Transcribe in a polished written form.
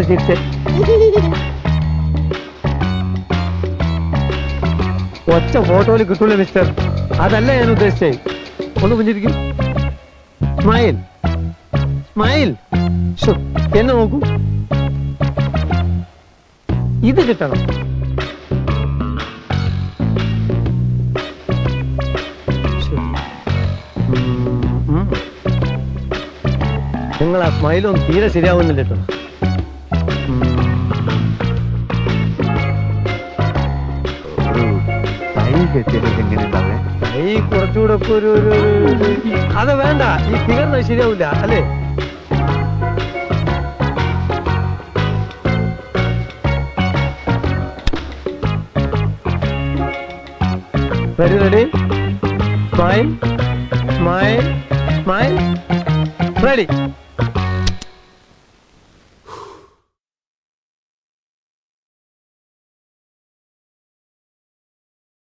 ചിരിച്ചേ. ഒറ്റ ഫോട്ടോയിൽ കിട്ടൂല മിസ്റ്റർ. അതല്ല ഞാൻ ഉദ്ദേശിച്ചേ. ഒന്ന് പുഞ്ചിരിക്കും. Smile smile. എന്നെ നോക്കൂ. ഇത് കിട്ടണം. നിങ്ങൾ ആ സ്മൈലൊന്നും തീരെ ശരിയാവുന്നില്ല കേട്ടോ. ഈ കുറച്ചുകൂടെ ഒക്കെ ഒരു അത് വേണ്ട. ഈ ഫിഗറിന് ശരിയാവില്ല അല്ലേ? Ready? Smile smile smile. Ready.